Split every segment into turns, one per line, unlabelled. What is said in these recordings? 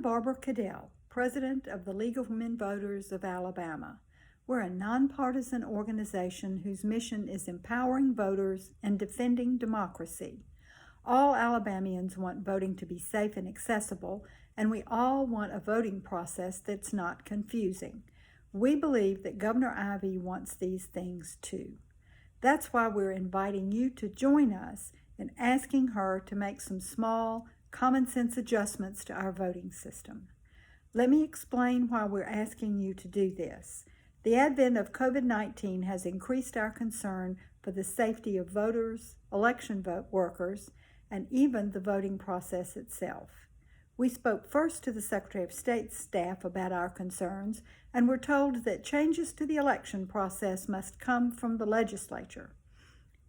I'm Barbara Cadell, President of the League of Women Voters of Alabama. We're a nonpartisan organization whose mission is empowering voters and defending democracy. All Alabamians want voting to be safe and accessible, and we all want a voting process that's not confusing. We believe that Governor Ivey wants these things too. That's why we're inviting you to join us in asking her to make some small, common sense adjustments to our voting system. Let me explain why we're asking you to do this. The advent of COVID-19 has increased our concern for the safety of voters, election workers, and even the voting process itself. We spoke first to the Secretary of State's staff about our concerns and were told that changes to the election process must come from the legislature.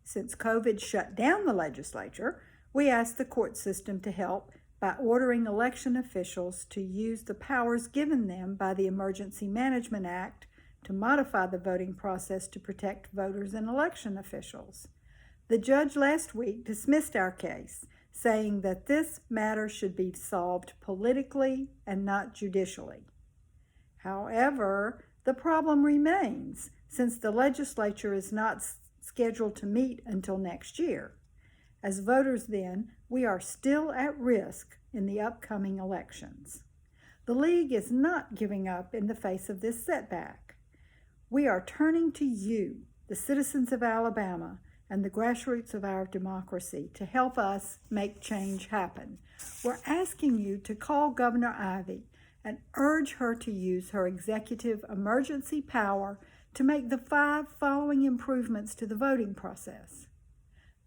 Since COVID shut down the legislature, we asked the court system to help by ordering election officials to use the powers given them by the Emergency Management Act to modify the voting process to protect voters and election officials. The judge last week dismissed our case, saying that this matter should be solved politically and not judicially. However, the problem remains since the legislature is not scheduled to meet until next year. As voters then, we are still at risk in the upcoming elections. The League is not giving up in the face of this setback. We are turning to you, the citizens of Alabama, and the grassroots of our democracy to help us make change happen. We're asking you to call Governor Ivey and urge her to use her executive emergency power to make the 5 following improvements to the voting process.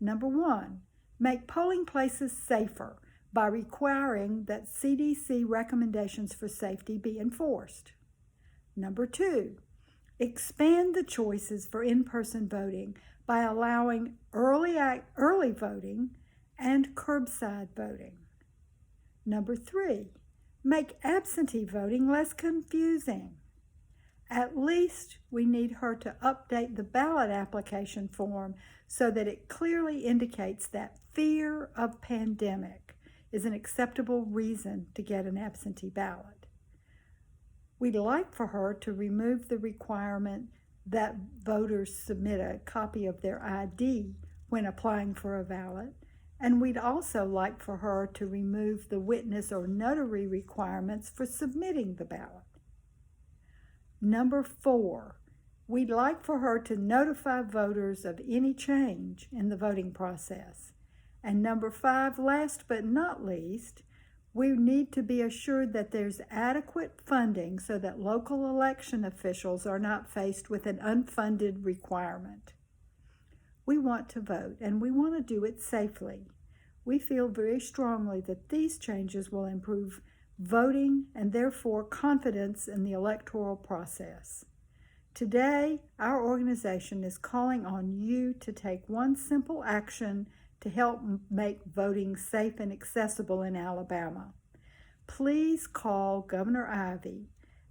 Number 1, make polling places safer by requiring that CDC recommendations for safety be enforced. Number 2, expand the choices for in-person voting by allowing early voting and curbside voting. Number 3, make absentee voting less confusing. At least we need her to update the ballot application form so that it clearly indicates that fear of pandemic is an acceptable reason to get an absentee ballot. We'd like for her to remove the requirement that voters submit a copy of their ID when applying for a ballot, and we'd also like for her to remove the witness or notary requirements for submitting the ballot. Number 4, we'd like for her to notify voters of any change in the voting process. And number 5, last but not least, we need to be assured that there's adequate funding so that local election officials are not faced with an unfunded requirement. We want to vote, and we want to do it safely. We feel very strongly that these changes will improve voting and therefore confidence in the electoral process. Today, our organization is calling on you to take one simple action to help make voting safe and accessible in Alabama. Please call Governor Ivey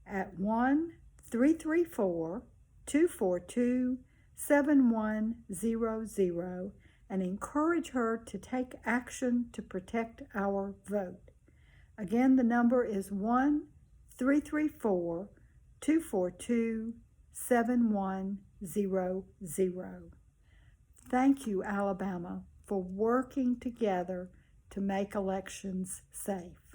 at 1-334-242-7100 and encourage her to take action to protect our vote. Again, the number is 1-334-242-7100. Thank you, Alabama, for working together to make elections safe.